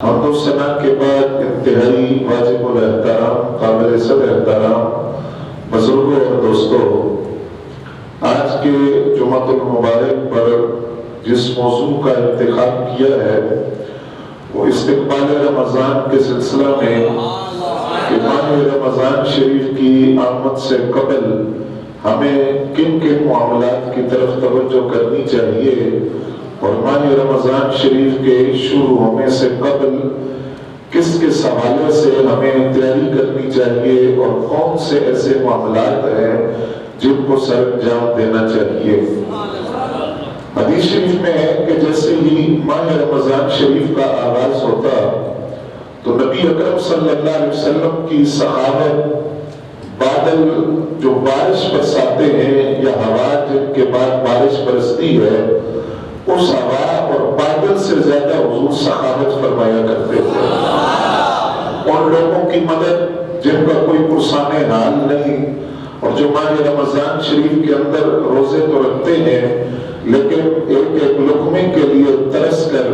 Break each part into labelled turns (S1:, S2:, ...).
S1: حمد و ثنا کے بعد انتہائی واجب الاحترام قابل صدر احترام بزرگوں اور دوستوں، آج کے جمعۃ المبارک پر جس موضوع کا انتخاب کیا ہے وہ استقبال رمضان کے سلسلہ میں ماہ رمضان شریف کی آمد سے قبل ہمیں کن کن معاملات کی طرف توجہ کرنی چاہیے اور ماہ رمضان شریف کے شروع ہونے سے قبل کس کس حوالے سے ہمیں تیاری کرنی چاہیے اور کون سے ایسے معاملات ہیں جن کو سر انجام دینا چاہیے۔ حدیث شریف میں ہے کہ جیسے ہی ماہ رمضان شریف کا آغاز ہوتا تو نبی اکرم صلی اللہ علیہ وسلم کی صحابت بادل جو بارش برساتے ہیں یا ہوا جن کے بعد بارش برستی ہے اس ہوا اور بادل سے زیادہ حضور سخاوت فرمایا کرتے تھے۔ ان لوگوں کی مدد جن کا کوئی پرسان حال نہیں اور جو ماہ رمضان شریف کے اندر روزے تو رکھتے ہیں لیکن ایک ایک لقمے کے لیے ترس کر،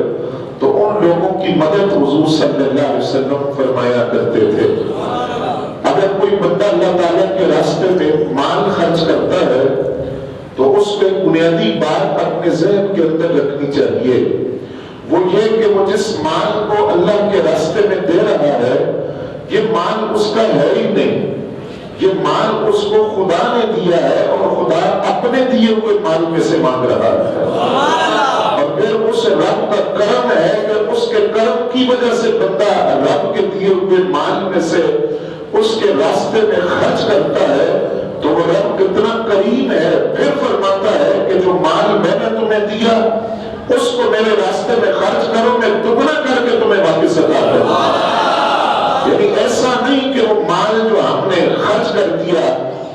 S1: تو ان لوگوں کی مدد حضور صلی اللہ علیہ وسلم فرمایا کرتے تھے۔ اگر کوئی بندہ اللہ تعالیٰ کے راستے میں مال خرچ کرتا ہے تو اس میں بنیادی بات اپنے ذہن کے اندر رکھنی چاہیے، وہ یہ کہ وہ جس مال کو اللہ کے راستے میں دے رہا ہے یہ مال اس کا ہے ہی نہیں، یہ مال اس کو خدا نے دیا ہے اور خدا اپنے دیے ہوئے مال میں سے مانگ رہا ہے، اور پھر اس رب کا کرم ہے کہ اس کے کرم کی وجہ سے بندہ رب کے دیے ہوئے مال میں سے اس کے راستے میں خرچ کرتا ہے تو وہ رب کتنا کریم ہے، پھر فرماتا ہے کہ جو مال میں نے تمہیں دیا اس کو میرے راستے میں خرچ کرو، میں دگنا کر کے تمہیں واپس عطا کروں۔ یعنی ایسا نہیں کہ وہ مال جو ہم نے خرچ کر دیا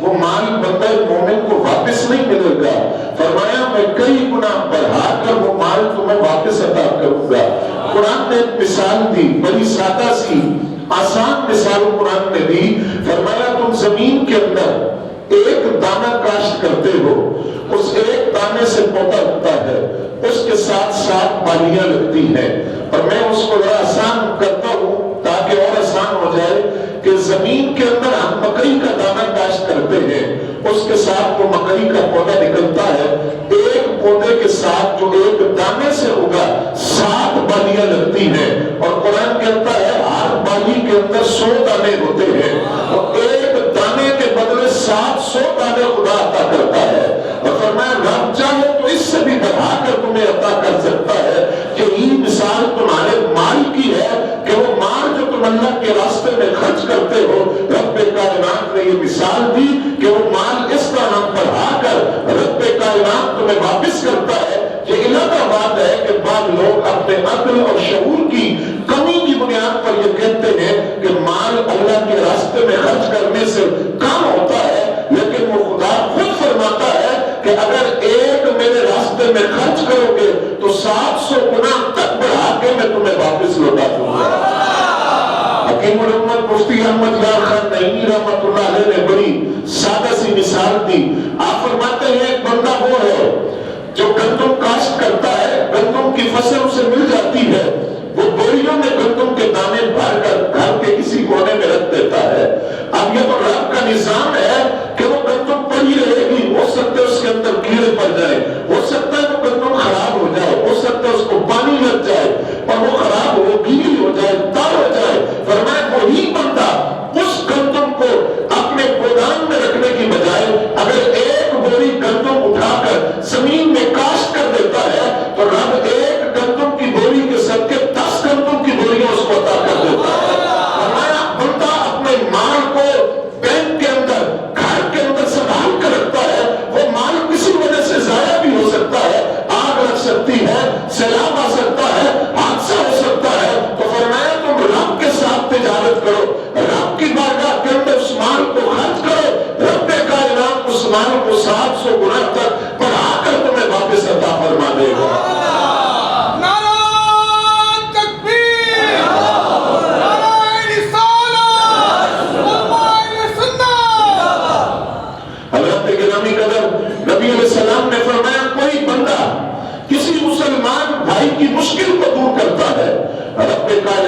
S1: وہ مال بندہ مومن کو واپس نہیں ملے گا، فرمایا میں کئی گنا بڑھا کر وہ مال تمہیں واپس عطا کروں گا۔ قرآن نے ایک مثال دی، بڑی سادہ سی آسان مثال قرآن نے دی، فرمایا تم زمین کے اندر ایک دانہ کاشت کرتے ہو، اس ایک دانے سے پودا اگتا ہے، اس کے ساتھ 7 بالیاں لگتی ہیں، اور میں اس کو ذرا آسان کرتا ہوں تاکہ اور آسان ہو جائے کہ زمین کے اندر ہم مکئی کا دانہ کاشت کرتے ہیں، اس کے ساتھ وہ مکئی کا پودا نکلتا ہے، ایک پودے کے ساتھ جو ایک دانے سے ہوگا 7 بالیاں لگتی ہیں، اور قرآن کہتا ہے ہر بالی کے اندر 100 دانے ہوتے ہیں، اور ایک دانے کے بدلے 700 دانے خدا عطا کرتا ہے، اور فرمایا رب چاہے تو اس سے بھی بڑھا کر تمہیں عطا کر سکتا ہے۔ یہی مثال تمہارے مال کی ہے کہ وہ مال جو تم اللہ کے راستے میں خرچ کرتے ہو، رب کائنات نے یہ مثال دی کہ وہ مال اس طرح بڑھا کر رب کائنات تمہیں واپس کرتا ہے۔ یہ علاقہ بات ہے کہ بعض لوگ اپنے عقل اور شعور کی کمی کی بنیاد پر یہ کہتے ہیں کہ مال اللہ کے راستے میں خرچ کرنے سے کام ہوتا ہے، لیکن وہ خدا خود فرماتا ہے کہ اگر ایک میرے راستے میں خرچ کرو گے تو 700 گنا تک بڑھا کے میں تمہیں واپس لوٹا دوں گا۔ حکیم الامت مفتی احمد یار خان نعیمی رحمۃ اللہ علیہ نے بڑی سادہ سی مثال دی۔ آپ فرماتے ہیں ایک بندہ وہ ہے جو گندم کاشت کرتا ہے، گندم کی فصل اسے مل جاتی ہے، وہ بوریوں میں گندم کے دانے بھر کر گھر کے کسی کونے میں رکھ دیتا ہے۔ اب یہ تو رب کا نظام ہے کہ وہ گندم پڑی رہے گی، ہو سکتا ہے اس کے اندر کیڑے پڑ جائے، ہو سکتا ہے وہ گندم خراب ہو جائے، ہو سکتا ہے اس کو پانی لگ جائے اور وہ خراب ہو گیلی ہو جائے، تار ہو جائے۔ فرمایا وہی بندہ اس گندم کو اپنے گودام میں رکھنے کی بجائے اگر ایک بوری گندم اٹھا کر زمین میں کاشت کر دیتا ہے تو رب ایک گندم کی بوری کے صدقے 10 گندم کی بوریاں اس کو عطا کر دیتا ہے۔ فرمایا بندہ اپنے مال کو بینک کے اندر، گھر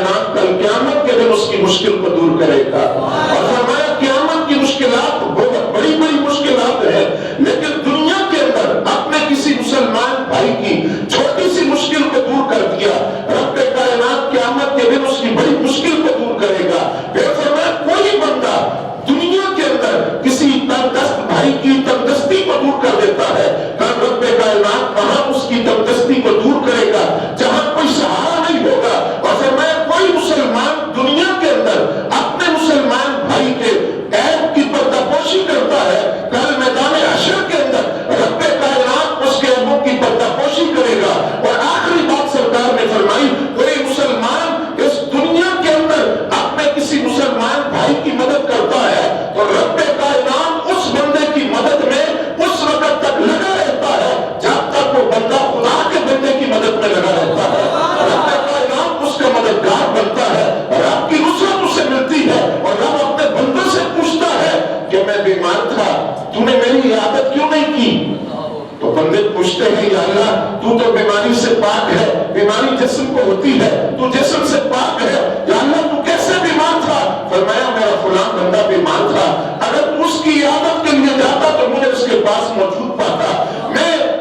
S1: کائنات کل قیامت کے دن اس کی مشکل کو دور کرے گا. اور فرمایا قیامت کی مشکلات بہت بڑی بڑی مشکلات ہیں، لیکن دنیا کے اندر اپنے کسی مسلمان بھائی کی چھوٹی سی مشکل کو دور کر دیا، رب کائنات قیامت کے دن اس کی بڑی مشکل کو دور کرے گا. پھر فرمایا کوئی بندہ دنیا کے اندر کسی تنگدست بھائی کی تنگدستی کو دور کر دیتا ہے، رب کائنات وہاں اس کی تنگدستی کو دور کرے گا جہاں کوئی سہارا نہیں ہوگا. اور فرمایا کوئی مسلمان دنیا کے اندر اپنے مسلمان بھائی کے عیب کی پردہ پوشی کرتا ہے، کل میدان حشر کے اندر رب کائنات اس کے عیبوں کی پردہ پوشی کرے گا. اور آخری بات سرکار نے فرمائی، کوئی مسلمان اس دنیا کے اندر اپنے کسی مسلمان بھائی کی مدد کرتا ہے تو رب کائنات اس بندے کی مدد میں اس وقت تک لگا رہتا ہے جب تک وہ بندہ خدا کے بندے کی مدد میں لگا رہتا ہے. رب کائنات اس کا مددگار بنتا ہے، رب کی نصرت اسے ملتی ہے. اور رب اپنے بندوں سے پوچھتا ہے کہ میں بیمار تھا، تو نے میری عادت کیوں نہیں کی؟ تو بندے پوچھتے ہیں یا اللہ تو تو بیماری سے پاک ہے، بیماری جسم کو ہوتی ہے، تو جسم سے پاک ہے، یا اللہ تو کیسے بیمار تھا؟ فرمایا میرا فلاں بندہ بیمار تھا، اگر تو اس کی عادت کے لیے جاتا تو مجھے اس کے پاس موجود پاتا.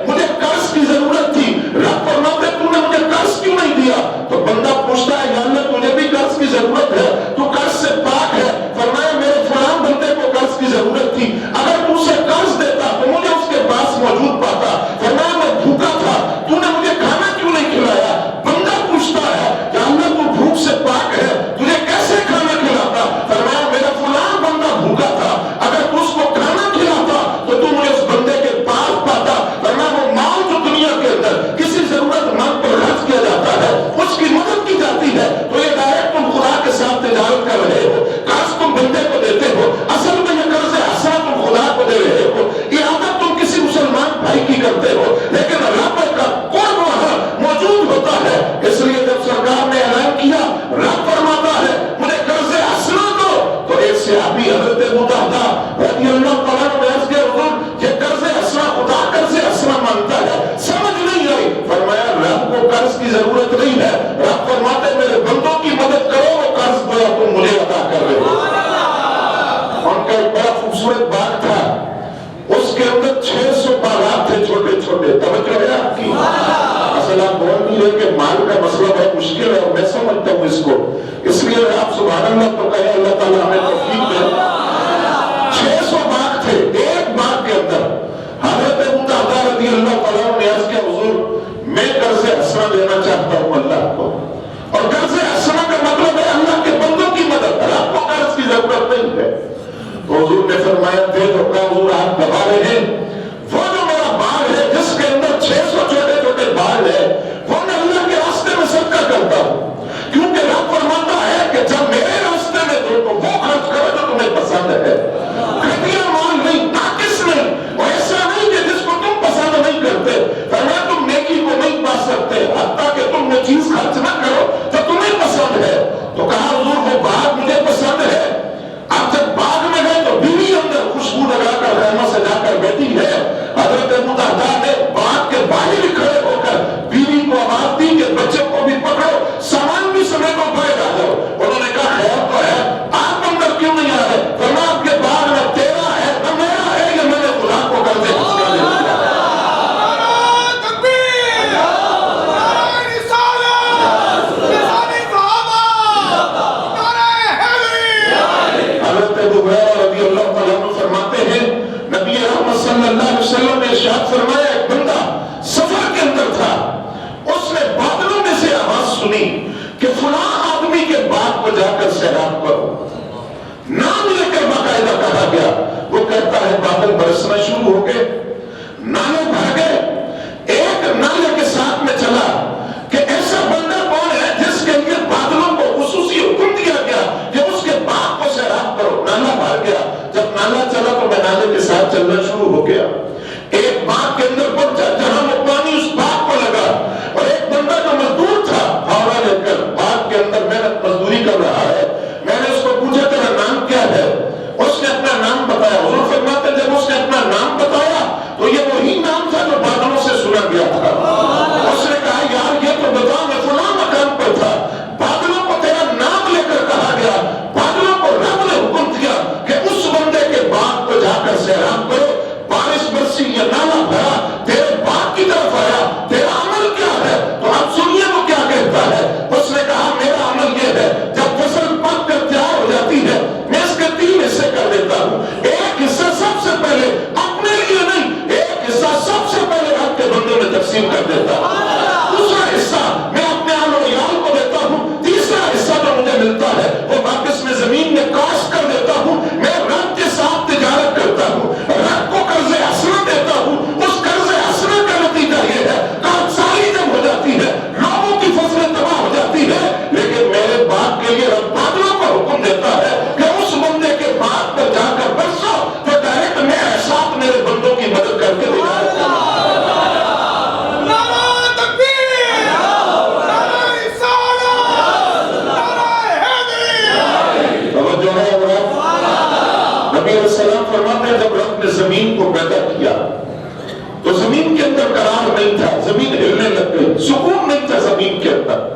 S1: مجھے قرض کی ضرورت تھی، رب فرماتے تو نے مجھے قرض کیوں نہیں دیا؟ تو بندہ پوچھتا ہے یا اللہ تجھے بھی قرض کی ضرورت ہے، تو قرض سے پاک ہے. فرمایا میرے فلاں بندے کو قرض کی ضرورت تھی، اگر تو اسے قرض دیتا تو مجھے اس کے پاس موجود پاتا. فرمایا میں بھوکا تھا، تو نے مجھے کھانا کیوں نہیں کھلایا؟ بندہ پوچھتا ہے یا اللہ تو بھوک سے پاک ہے، تجھے کیسے کھانا کھلاتا؟ فرمایا میرا فلاں بندہ بھوکا تھا، اگر تو اس کو کھانا کھلاتا تو تو مجھے اس بندے کے پاس پاتا. فرمایا وہ مال جو دنیا کے اندر کسی ضرورت مند پر خرچ کیا جاتا ہے، اس کی مدد کی جاتی ہے، تو یہ ڈائریکٹ تم خدا کے ساتھ تجارت کر رہے ہو. قرض تم بندے کو دیتے ہو، اصل میں یہ قرض حسنہ تم خدا کو دے رہے ہو. یہ عادت تم کسی مسلمان بھائی کی کرتے ہو، لیکن رب کا قرب وہاں موجود ہوتا ہے. اس لیے جب سرکار نے اعلان کیا رب فرماتا ہے مجھے قرض حسنہ دو، تو ایک صحابی حضرت ابو درداء رضی اللہ تعالیٰ عنہ عرض کیا حضور یہ قرض حسنہ خدا قرض حسنہ مانتا ہے، سمجھ نہیں آئی. فرمایا رب کو قرض کی ضرورت نہیں ہے، رب فرماتے میرے بندوں کی مدد کرو، وہ قرض گویا تم مجھے عطا کر رہے ہو. ان کا ایک بڑا خوبصورت باغ تھا، اس کے اندر 600 باغات تھے چھوٹے چھوٹے. توجہ ہے آپ کی؟ اصل آپ بول نہیں رہے کہ مال کا مسئلہ بہت مشکل ہے اور میں سمجھتا ہوں اس کو، اس لیے آپ سبحان اللہ تو کہیں اللہ تعالیٰ ہمیں توفیق دے. 600 باغ تھے، ایک باغ کے اندر حضرت ابو درداء رضی اللہ تعالیٰ عنہ نے عرض کیا حضور میں قرض حسنہ دینا چاہتا ہوں اللہ کو. اور قرض حسنہ کا مطلب ہے اللہ کے بندوں کی مدد، آپ کو قرض کی ضرورت نہیں ہے. تو حضور نے فرمایا دے دو. کہا حضور آپ گوا رہے ہیں وہ جو میرا باغ ہے جس کے اندر 600 چھوٹے چھوٹے باغ ہے وہ میں اللہ کے راستے میں صدقہ کرتا ہوں، کیونکہ رب فرماتا ہے کہ جب میرے راستے میں دو تو وہ خرچ کرو جو تمہیں پسند ہے، گھٹیا مال نہیں، ناقص نہیں، اور ایسا نہیں کہ جس کو تم پسند نہیں کرتے. فرمایا تم نیکی کو نہیں پا سکتے حتیٰ کہ تم وہ چیز خرچ نہ کرو جو تمہیں پسند ہے. تو کہا حضور وہ باغ مجھے پسند ہے. اب جب باغ میں گئے تو بیوی اندر خوشبو لگا کر خیمہ سجا کر بیٹھی ہے. حضرت ابو درداء نے باغ کے باہر کھڑے ہو کر بیوی کو آواز دی کہ بچوں کو بھی پکڑو، سامان بھی سمیٹو، باہر آ جاؤ. انہوں نے کہا خیر تو ہے، آپ اندر کیوں نہیں آ رہے؟ فرمایا آپ کے باغ میں تیرا ہے نہ میرا ہے، یہ میں نے خدا کو قرض حسنہ دے دیا. صلی اللہ علیہ وسلم نے ارشاد فرمایا ایک بندہ سفر کے اندر تھا، اس نے بادلوں میں سے آواز سنی کہ فلاں آدمی کے باغ کو جا کر سیراب کرو. نام لے کر باقاعدہ کہا گیا. وہ کہتا ہے بادل برسنا شروع ہو گئے، نالے بھر گئے. ایک نالے کے ساتھ میں چلا کہ ایسا بندہ کون ہے جس کے لیے بادلوں کو خصوصی حکم دیا گیا کہ اس کے باغ کو سیراب کرو. نالا بھر گیا. جب نالا چلا تو میں نالے کے ساتھ چلنا شروع ہو گیا. ایک باغ کے اندر پہنچا جہاں وہ پانی اس باغ کو لگا، اور ایک بندہ جو مزدور تھا پھاوڑا لے کر باغ کے اندر محنت مزدوری کر رہا ہے. میں نے اس کو پوچھا تیرا نام کیا ہے؟ اس نے اپنا نام بتایا. حضور فرماتے جب اس نے اپنا نام بتایا تو یہ وہی نام تو یہ رب بادلوں کو حکم دیتا ہے کہ اس بندے کے بات پر جا کر برسو تو ڈائریکٹ میرے ساتھ میرے بندوں کی مدد کر کے ہدایت کرنا۔ نبی علیہ السلام فرماتے ہیں جب رب نے زمین کو پیدا کیا تو زمین کے اندر قرار نہیں تھا، زمین ہلنے لگ گئی، سکون نہیں تھا زمین کے اندر۔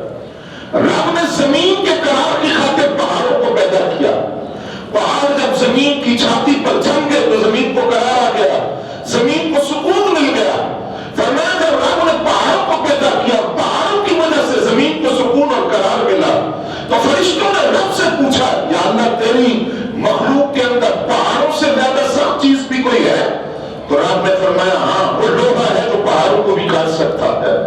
S1: رب نے زمین کے قرار کی خاطر پہاڑوں کو پیدا کیا، پہاڑ جب زمین کی چھاتی پر جم گئے تو زمین کو قرار آ گیا، زمین کو سکون مل گیا۔ فرمایا جب رب نے پہاڑوں کو پیدا کیا، پہاڑوں کی وجہ سے زمین کو سکون اور قرار ملا، تو فرشتوں نے رب سے پوچھا یا اللہ تیری مخلوق کے اندر پہاڑوں سے زیادہ سخت چیز بھی کوئی ہے؟ تو رب نے فرمایا ہاں، وہ لوہا ہے جو پہاڑوں کو بھی کاٹ سکتا ہے،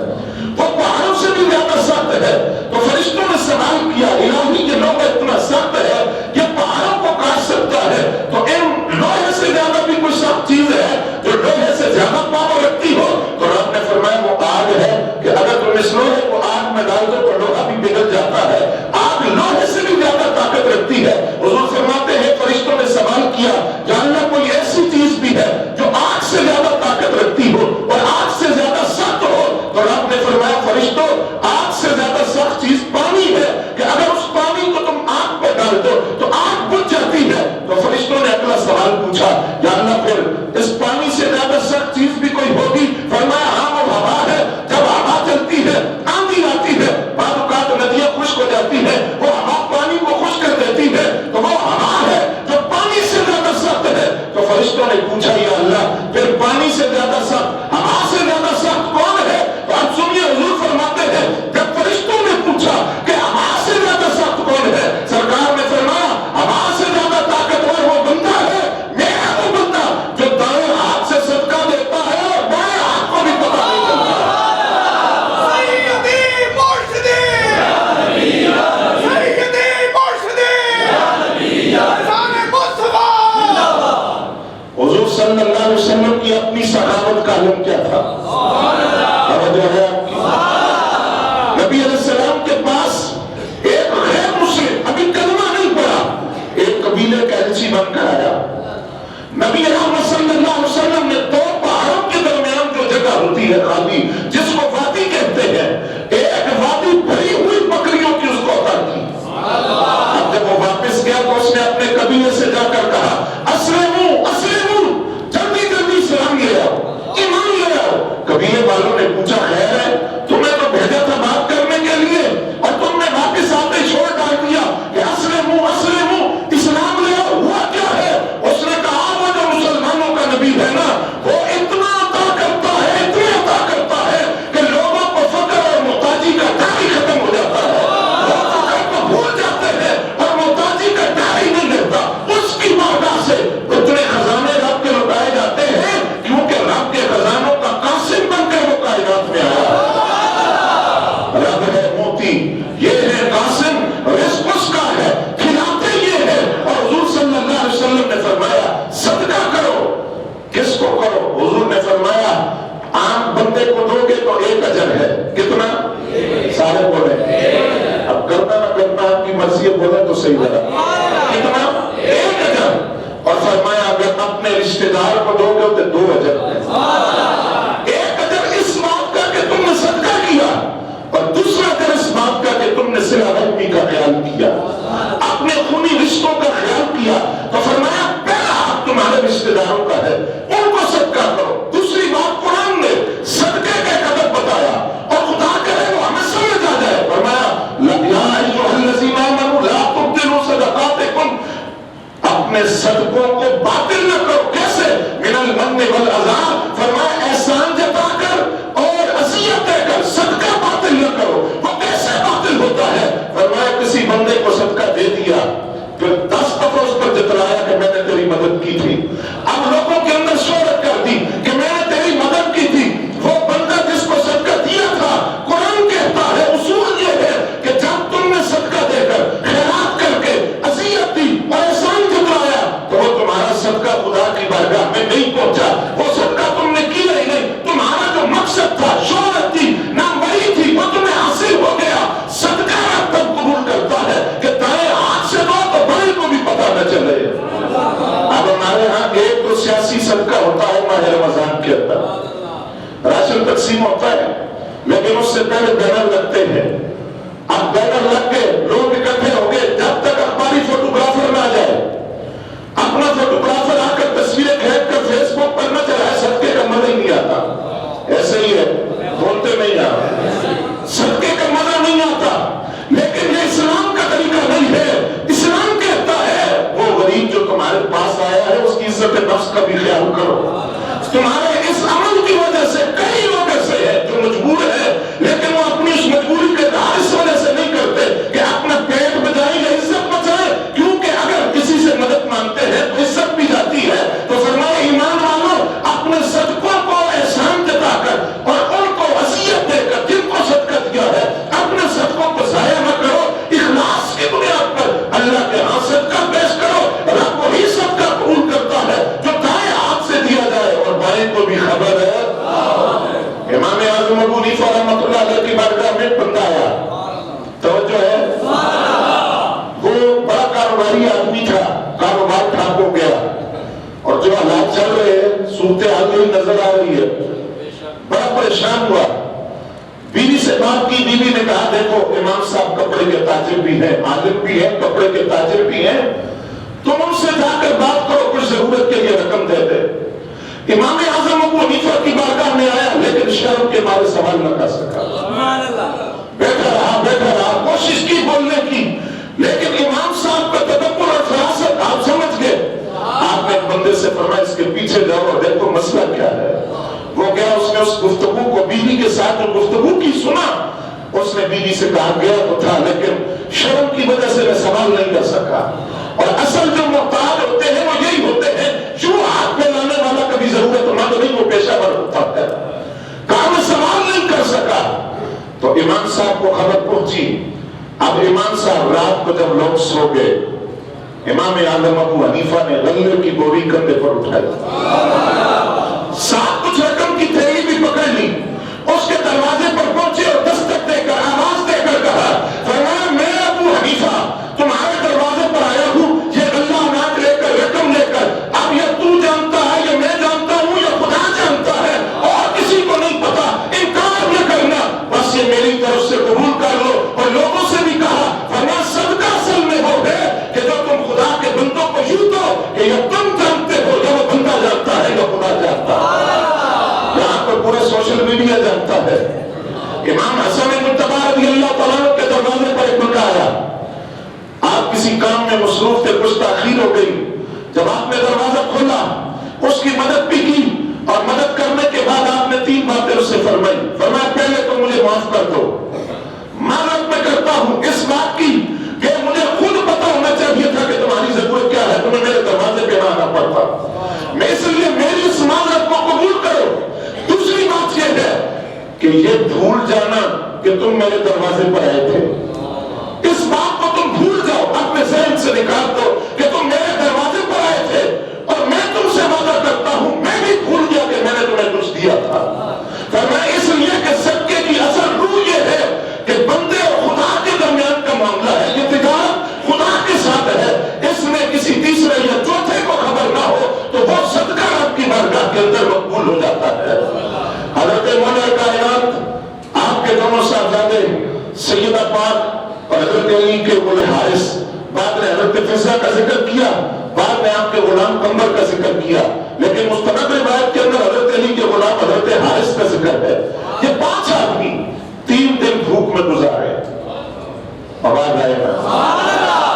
S1: وہ پہاڑوں سے بھی زیادہ سخت ہے۔ تو فرشتوں نے سوال کیا الہی یہ لوہا اتنا سخت ہے کہ پہاڑوں کو کاٹ سکتا ہے، تو ان لوہے سے زیادہ بھی کوئی سخت چیز ہے جو لوہے سے زیادہ پاور رکھتی ہو؟ تو رب نے فرمایا وہ آگ ہے کہ اگر تم اس لوہے کو آگ میں ڈال دو تو لوہا بھی پگھل جاتا ہے، آگ لوہے سے بھی زیادہ طاقت رکھتی ہے۔ حضور فرماتے ہیں فرشتوں نے سوال کیا یا اللہ کوئی ایسی چیز بھی ہے جو آگ سے زیادہ طاقت رکھتی ہو اور آگ سے زیادہ سخت ہو؟ تو رب نے فرمایا فرشتوں آگ سے زیادہ سخت چیز پانی ہے کہ اگر اس پانی کو تم آگ پہ ڈال دو تو آگ بجھ جاتی ہے۔ تو فرشتوں نے اگلا سوال پوچھا یا اللہ پھر اس پانی سے زیادہ سخت چیز بھی کوئی ہوگی؟ فرمایا ہاں وہ ہوا ہے، جب ہوا چلتی ہے آندھی آتی ہے، بعض اوقات ندیاں خشک ہو جاتی ہے، وہ ہوا پانی کو خشک کر دیتی ہے، تو وہ ہوا ہے جو پانی سے زیادہ سخت ہے۔ تو فرشتوں نے پوچھا یا اللہ پھر پانی سے زیادہ سخت ہوا سے زیادہ سخت کون ہے؟ تو آپ سنیے حضور فرماتے ہیں جب فرشتوں نے پوچھا کہ ہوا سے زیادہ سخت کون ہے، سرکار نے فرمایا ہوا سے زیادہ طاقتور وہ بندہ ہے، میرا وہ بندہ جو دائیں ہاتھ سے صدقہ دیتا ہے اور بائیں ہاتھ کو بھی پتہ نہیں چلتا۔ حضور صلی اللہ علیہ وسلم کی اپنی صحابت کا علم کیا تھا؟ توجہ ہے آپ کی؟ نبی علیہ السلام کے پاس ایک غیر مسلم ابھی کلمہ نہیں پڑا ایک قبیلے کا ایلچی بن کر آیا۔ نبی رحمت صلی اللہ علیہ وسلم نے دو پہاڑوں کے درمیان جو جگہ ہوتی ہے خالی جس کو وادی کہتے ہیں، ایک وادی بھری ہوئی بکریوں کی اس کو عطا کی۔ اب جب وہ واپس گیا تو اس نے اپنے قبیلے سے جا کر کہا اسلموا اسلموا، جلدی جلدی اسلام لے آؤ، ایمان لے آؤ۔ قبیلے والوں نے پوچھا خیر ہے تمہیں تو بھیجا تھا بات کرنے کے لیے اور تم نے واپس آتے چھوڑ ڈال دیا کہ اسلموا اسلموا، اسلام لے آؤ، ہوا کیا ہے؟ اس نے کہا وہ جو مسلمانوں کا نبی ہے نا وہ اتنا عطا کرتا ہے، اتنا عطا کرتا ہے کہ لوگوں کو فقر اور محتاجی کا ڈر ہی ختم ہو جاتا ہے، وہ فقر کو بھول جاتے ہیں اور محتاجی کا ڈر ہی نہیں رہتا۔ اس کی بارگاہ سے اتنے خزانے رب کے لوٹائے جاتے ہیں کیونکہ رب کے خزانوں کا قاسم بن کر وہ کائنات میں آیا۔ رب ہے موتی، یہ ہے قاسم، رزق اس کا ہے، کھلاتے یہ ہے۔ اور حضور صلی اللہ علیہ وسلم نے فرمایا صدقہ کرو، کس کو کرو؟ حضور نے فرمایا عام بندے کو دو گے تو ایک اجر ہے، کتنا؟ سارے بولے اب کرنا نہ کرنا آپ کی مرضی ہے، بولے تو صحیح ہے، کتنا؟ ایک اجر۔ اور فرمایا اگر اپنے رشتہ دار کو دو گے تو دو اجر ہے۔ ایک اجر اس بات کا کہ تم نے صدقہ کیا اور دوسرا اجر اس بات کا کہ تم نے صلہ رحمی کا خیال کیا، اپنے خونی رشتوں کا خیال کیا۔ تو فرمایا پہلا حق تمہارے رشتہ داروں کا ہے، ان کو صدقہ کرو۔ دوسری بات قرآن نے صدقے کا ایک ادب بتایا اور خدا کرے وہ ہمیں سمجھ آ جائے۔ فرمایا یا ایھا الذین آمنوا لا تبطلوا صدقاتکم، اپنے صدقوں کو باطل نہ کرو۔ کیسے؟ من المن والاذی، فرمایا احسان جتا کر اور اذیت دے کر صدقہ باطل نہ کرو۔ وہ کیسے باطل ہوتا ہے؟ فرمایا کسی بندے کو صدقہ دے دیا پھر 10 دفعہ اس پر جتلایا کہ میں نے تیری مدد کی تھی، اب لوگوں کے اندر شہرت کر دی کہ میں نے تیری مدد کی تھی۔ وہ بندہ جس کو صدقہ دیا تھا، قرآن کہتا ہے اصول یہ ہے کہ جب تم نے صدقہ دے کر خیرات کر کے اذیت دی اور احسان جتلایا تو وہ تمہارا صدقہ خدا کی بارگاہ میں نہیں پہنچا، وہ صدقہ تقسیم ہوتا ہے، لیکن اس سے پہلے بینر لگتے ہیں. اب بینر لگ کے لوگ اکٹھے ہو گئے، جب تک اخباری فوٹوگرافر نہ آ جائے، اپنا فوٹوگرافر آ کر تصویریں کھینچ کر فیس بک پر نہ چلائے، صدقے کا مزہ ہی نہیں آتا. ایسے ہی ہے، بولتے نہیں آپ، صدقے کا مزہ نہیں آتا. لیکن یہ اسلام کا طریقہ نہیں ہے. اسلام کہتا ہے وہ غریب جو تمہارے پاس آیا ہے اس کی عزت نفس کا بھی خیال کرو. تمہارے اس عمل کی وجہ سے کئی لوگ ایسے ہیں جو مجبور ہے، لیکن وہ اپنی اس مجبوری کے اظہار اس وجہ سے نہیں کرتے کہ اپنا پیٹ بچائیں یا عزت بچائیں. کیونکہ اگر کسی سے مدد مانگتے ہیں تو عزت بھی جاتی ہے. تو فرمایا ایمان والو، اپنے صدقوں کو احسان جتا کر اور ان کو وصیت دے کر جن کو صدقہ دیا ہے اپنے صدقوں کو ضائع نہ کرو. اخلاص کی بنیاد پر اللہ کے ہاں صدقہ پیش کرو. رب وہی صدقہ قبول کرتا ہے جو دائیں ہاتھ سے دیا جائے اور بائیں کو بھی خبر ہے. امام اعظم ابو حنیفہ رحمۃ اللہ علیہ کی بارگاہ میں ایک بندہ آیا، توجہ ہے، وہ بڑا کاروباری آدمی تھا، کاروبار ٹھپ ہو گیا اور جو حالات چل رہے ہیں صورتحال یہی نظر آ رہی ہے، بڑا پریشان ہوا. بیوی سے بات کی، بیوی نے کہا دیکھو امام صاحب کپڑے کے تاجر بھی ہیں، عالم بھی ہیں، کپڑے کے تاجر بھی ہیں، تم ان سے جا کر بات کرو، کچھ ضرورت کے لیے رقم دے دے. امام اعظم ابو حنیفہ کی بارگاہ میں آیا، لیکن شرم کے مارے سوال نہ کر سکا. بیٹھا رہا، کوشش کی بولنے کی، لیکن امام صاحب کا تدبر اور فراست آپ سمجھ گئے. آپ نے ایک بندے سے فرمایا اس کے پیچھے جاؤ اور دیکھو مسئلہ کیا ہے. وہ گیا، اس نے اس گفتگو کو بیوی کے ساتھ جو گفتگو کی سنا. اس نے بیوی سے کہا گیا تو تھا لیکن شرم کی وجہ سے میں سوال نہیں کر سکا. اور اصل جو محتاج ہوتے ہیں وہ یہی ہوتے ہیں، جو ہاتھ میں لانے والا کبھی ضرورت مند نہیں، وہ پیشہ ور ہوتا ہے. کہا میں سوال نہیں کر سکا. تو امام صاحب کو خبر پہنچی. اب امام صاحب رات کو جب لوگ سو گئے، امام اعظم ابو حنیفہ نے غلے کی بوری کندھے پر اٹھائی، ساتھ کچھ رقم کی تھیلی بھی پکڑ لی. اس کے دروازے پر پہنچے اور دستک دے کر آواز دے کر کہا، فرمایا میں ابو حنیفہ تمہارے دروازے پر آیا ہوں، یہ غلہ اناج لے کر، رقم لے کر. اب یہ تو جانتا ہے یا میں جانتا ہوں یا خدا جانتا ہے، اور کسی کو نہیں پتا. انکار نہ کرنا، بس یہ میری طرف سے قبول کر لو. اور لوگوں سے بھی کہا، فرمایا صدقہ اصل میں وہ ہے کہ جو تم خدا کے بندوں کو یوں دو کہ یہ تم جانتے ہو یا وہ بندہ جانتا ہے یا خدا جانتا ہے. یہاں پر پورا سوشل میڈیا جانتا ہے. امام حسن مجتبی رضی اللہ تعالیٰ کے دروازے پر ایک بندہ آیا. آپ کسی کام میں مصروف تھے، کچھ تاخیر ہو گئی. جب آپ نے دروازہ کھولا، اس کی مدد بھی کی، اور مدد کرنے کے بعد آپ نے 3 باتیں اس سے فرمائی. فرمایا پہلے تو مجھے معاف کر دو، معذرت میں کرتا ہوں اس بات کی کہ مجھے خود پتا ہونا چاہیے تھا کہ تمہاری ضرورت کیا ہے، تمہیں میرے دروازے پہ آنا پڑتا، میں اس لیے میری اس معذرت کو قبول کرو. دوسری بات یہ ہے کہ یہ بھول جانا کہ تم میرے دروازے پر آئے تھے، اس بات کو تم بھول جاؤ، اپنے ذہن سے نکال دو کہ تم میرے دروازے پر آئے تھے اور میں تم سے وعدہ کرتا ہوں میں بھی بھول گیا کہ میں نے تمہیں کچھ دیا تھا. فرمایا اس لیے کہ صدقے کی اصل روح یہ ہے کہ بندے اور خدا کے درمیان کا معاملہ ہے، یہ تجارت خدا کے ساتھ ہے. اس میں کسی تیسرے یا چوتھے کو خبر نہ ہو تو وہ صدقہ آپ کی بارگاہ کے اندر مقبول ہو جاتا ہے. حضرت مولا کائنات آپ کے دونوں صاحبزادے سیدہ پاک اور حضرت علی کے غلام حارث، بعد میں حضرت فضہ کا ذکر کیا، بعد میں آپ کے غلام قمر کا ذکر کیا، لیکن مستند روایت کے اندر حضرت علی کے غلام حضرت حارث کا ذکر ہے. یہ 5 آدمی 3 دن بھوک میں گزارے. آواز آئے گا،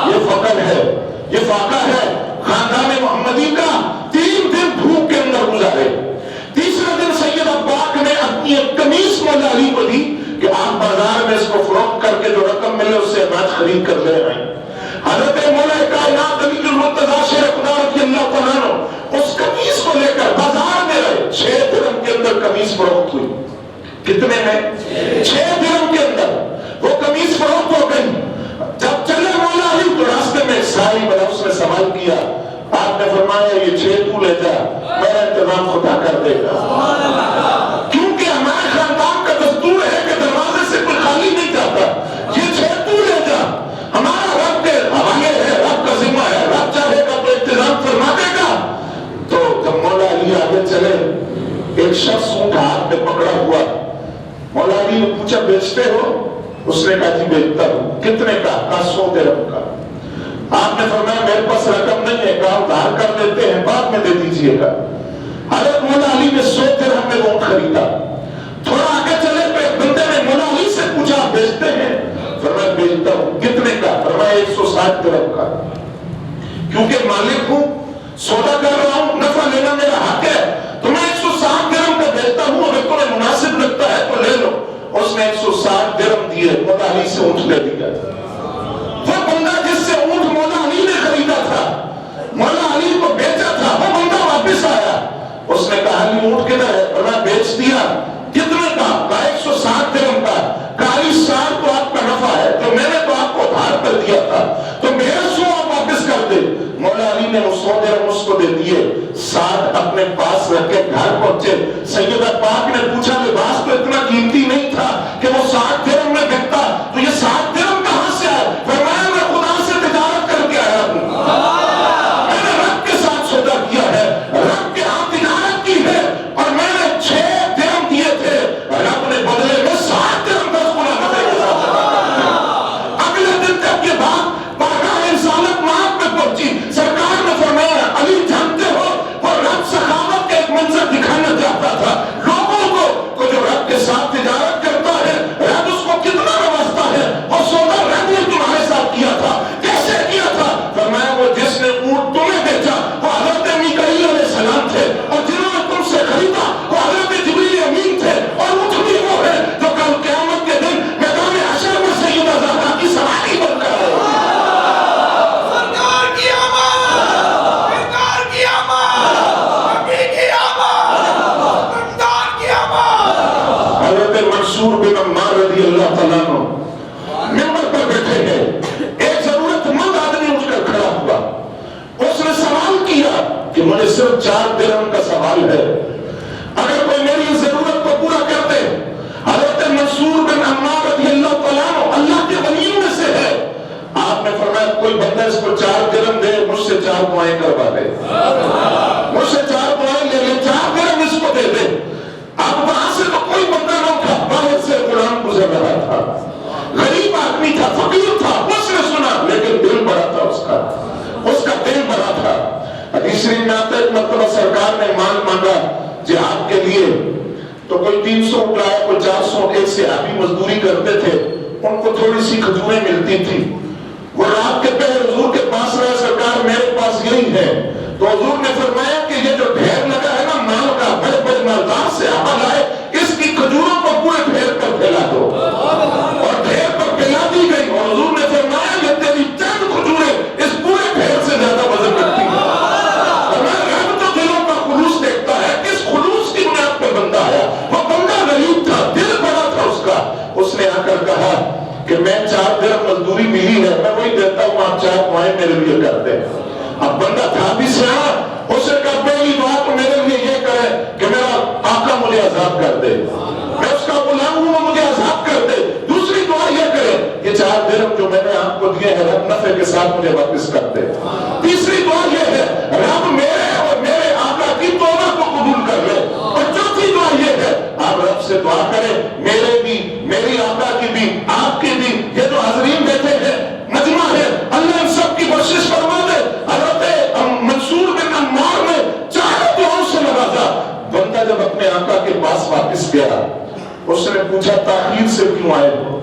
S1: یہ فقر ہے، یہ فاقہ ہے خاندان محمدی کا. 3 دن بھوک کے اندر گزارے. تیسرے دن سیدہ پاک نے اپنی ایک قمیص مولا علی کو دی کہ آپ بازار میں اس کو فروخت کر کے جو رقم ملے اس سے اناج خرید کر لے آئیں. حضرت مولا کائنات علی المرتضیٰ شیر خدا رضی اللہ تعالیٰ عنہ اس قمیص کو لے کر بازار میں رہے. 6 درہم کے اندر قمیص فروخت ہوئی. کتنے میں؟ 6 درہم کے اندر وہ قمیص فروخت ہو گئی. جب چلے مولا علی تو راستے میں ساری بنا اس نے سوال کیا. آپ نے فرمایا یہ 6 تو لے جا، میرا انتظام خدا کر دے گا. کیونکہ ہمارے خاندان کا دستور ہے کہ دروازے سے کوئی خالی نہیں جاتا. یہ 6 تو لے جا، ہمارا رب کے حوالے ہے، رب کا ذمہ ہے، رب چاہے گا تو انتظام فرما دے گا. تو جب مولا علی آگے چلے، ایک شخص اونٹ ہاتھ میں پکڑا ہوا بیچتے ہو؟ اس نے کہا جی بیچتا ہوں۔ کتنے کا؟ کہا 100 درہم کا۔ آپ نے فرمایا میرے پاس رقم نہیں ہے، کہا ادھار کر دیتے ہیں، بعد میں دے دیجئے گا۔ حضرت مولا علی نے 100 درہم میں اونٹ خریدا۔ تھوڑا آگے چلے پہ بندے نے مولا علی سے پوچھا بیچتے ہیں؟ فرمایا بیچتا ہوں۔ کتنے کا؟ فرمایا 160 درہم کا۔ کیونکہ مالک ہوں، سودا کر رہا ہوں، نفع لینا میرا حق ہے، تو میں 160 درہم کا بیچتا ہوں، اگر تمہیں مناسب لگتا ہے تو لے لو۔ اس نے 160 درہم دیے، مولا علی سے اونٹ لے لیا۔ وہ بندہ جس سے اونٹ مولا علی نے خریدا تھا، مولا علی کو بیچا تھا، وہ بندہ واپس آیا۔ اس نے کہا علی اونٹ کدھر ہے؟ اور میں بیچ دیا۔ کتنے کا؟ کہا 160 درہم کا۔ کہا 60 تو آپ کا نفع ہے، تو میں نے تو آپ کو ادھار کر دیا تھا، تو میرا 100 آپ واپس کر دے۔ مولا علی نے وہ 100 درہم اس کو دے دیے، 60 اپنے پاس رکھ کے گھر پہنچے۔ سیدہ پاک نے پوچھا لباس تو اتنا قیمتی نہیں تھا کہ وہ 60 درہم میں بکتا، تو یہ 60 درہم کہاں سے آئے؟ فرمایا میں خدا سے تجارت کر کے آیا ہوں، میں نے رب کے ساتھ سودا کیا ہے، رب کے ہاں تجارت کی ہے، اور میں نے 6 درہم دیے تھے، رب نے بدلے میں 60 درہم 10 گنا نفع کے ساتھ دیا۔ اگلے دن تک یہ بات بارگاہ رسالت مآب میں پہنچی۔ سرکار نے فرمایا علی جانتے ہو وہ رب سخاوت کا ایک منظر دکھانا چاہتا تھا لوگوں کو جو رب کے ساتھ تجارت کرتا ہے رب اس کو کتنا نوازتا ہے۔ اور سودا رب نے تمہارے ساتھ کیا تھا، کیسے کیا تھا؟ فرمایا وہ جس نے اونٹ تمہیں بیچا وہ حضرت میکائیل علیہ السلام تھے، اور جنہوں نے تم سے خریدا وہ حضرت جبریل امین تھے، اور اونٹ بھی وہ ہے جو کل قیامت کے دن میدان حشر میں سیدہ زہرا کی سواری بن کر آئے گی۔ منصور بن عمار رضی اللہ تعالیٰ عنہ منبر پر بیٹھے ہیں، ایک ضرورت مند آدمی اٹھ کر کھڑا ہوا، اس نے سوال کیا کہ مجھے صرف 4 درہم کا سوال ہے، اگر کوئی میری ضرورت کو پورا کر دے۔ حضرت منصور بن عمار رضی اللہ تعالیٰ عنہ اللہ کے ولیوں میں سے ہے، آپ نے فرمایا کوئی بندہ اس کو 4 درہم دے، مجھ سے 4 دعائیں کروا دے، مجھ سے 4 دعائیں لے لے، 4 درہم اس کو دے دے۔ اب وہاں سے تو کوئی بندہ نہ اٹھا، باہر سے غلام گزر رہا تھا، غریب آدمی تھا، فقیر تھا، اس نے سنا لیکن دل بڑا تھا، اس کا دل بڑا تھا۔ حدیث شریف میں آتا ہے ایک مرتبہ سرکار نے مال مانگا جہاد کے لیے، تو کوئی 300 اٹھایا، کوئی 400، ایک صحابی مزدوری کرتے تھے، ان کو تھوڑی سی کھجوریں ملتی تھی، وہ رات کے پہر حضور کے پاس رہا، سرکار میرے پاس یہی ہے، تو حضور نے فرمایا کہ یہ جو ڈھیر لگا ہے نا مال کا، بڑے بڑے مالدار سے عمل آئے، اس کی کھجوروں کو پورے ڈھیر پر پھیلا دو، اور ڈھیر پر پھیلا دی گئی، اور حضور نے فرمایا یہ تیری چند کھجوریں اس پورے ڈھیر سے زیادہ وزن رکھتی ہیں۔ رب تو دلوں کا خلوص دیکھتا ہے، کس خلوص کی بنیاد پہ بندہ آیا۔ وہ بندہ غریب تھا، دل بڑا تھا اس کا، اس نے آ کر کہا کہ میں 4 درہم مزدوری ملی ہے، میں وہی دیتا ہوں، آپ 4 دعائیں میرے لیے کر دیں۔ اب بندہ تھا بھی سیاح، اس نے کہا پہلی دعا تو میرے لیے یہ کرے کہ میرا آقا مجھے عذاب کر دے، میں اس کا غلام ہوں، وہ مجھے عذاب کر دے۔ دوسری دعا یہ کرے یہ 4 درہم جو میں نے آپ کو دیے ہیں رب نفع کے ساتھ مجھے واپس کر دے۔ تیسری دعا یہ ہے رب میرے اور میرے آقا کی توبہ کو قبول کر لے۔ اور چوتھی دعا یہ ہے آپ رب سے دعا کریں میرے بھی، میری آقا کی بھی، آپ کی بھی، یہ جو حاضرین بیٹھے ہیں مجمع ہے، اللہ ان سب کی بخشش فرما دے۔ حضرت منصور بن عمار نے 4 دعاؤں سے نوازا۔ بندہ جب اپنے آقا کے پاس واپس گیا، اس نے پوچھا تاخیر سے کیوں آئے ہو؟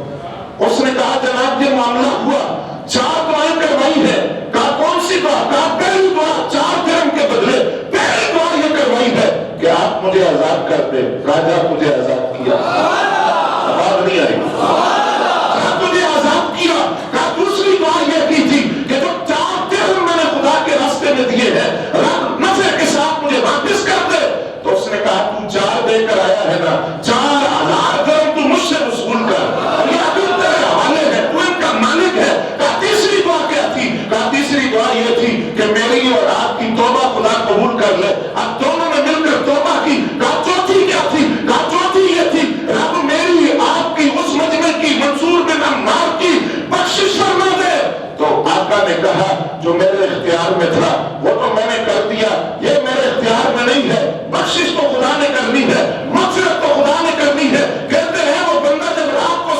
S1: اس نے کہا جناب یہ معاملہ ہوا، 4 دعائیں کروائی ہے۔ کہا کون سی دعا؟ کہا پہلی دعا 4 درہم کے بدلے پہلی دعا یہ کروائی ہے کہ آپ مجھے عذاب کر دیں۔ راجہ مجھے عذاب کیا، آواز نہیں آئی، تجھے عذاب کیا۔ کہا دوسری دعا یہ کی تھی کہ جو 4 درہم میں نے خدا کے راستے میں دیے ہیں رب نفع کے ساتھ مجھے واپس کر دے۔ تو اس نے کہا تو 4 دے کر آیا ہے نا، 4000 درہم تو مجھ سے وصول کر، یہ ابھی تیرے حوالے ہے، تو ان کا مالک ہے۔ کہا تیسری دعا کیا تھی؟ کہا تیسری دعا یہ تھی کہ میری اور آپ کی توبہ خدا قبول کر لے۔ اب دونوں نے مل کر توبہ کی۔ کہا چوتھی کیا تھی؟ کہا چوتھی یہ تھی رب میری آپ کی اس مجمع کی منصور بن عمار کی بخشش فرما دے۔ تو آقا نے کہا جو میرے اختیار میں تھا وہ تو میں نے کر دیا، یہ میرے اختیار میں نہیں ہے، بخشش تو خدا نے کرنی ہے، مغفرت تو خدا نے کرنی ہے۔ کہتے ہیں وہ بندہ جب رات کو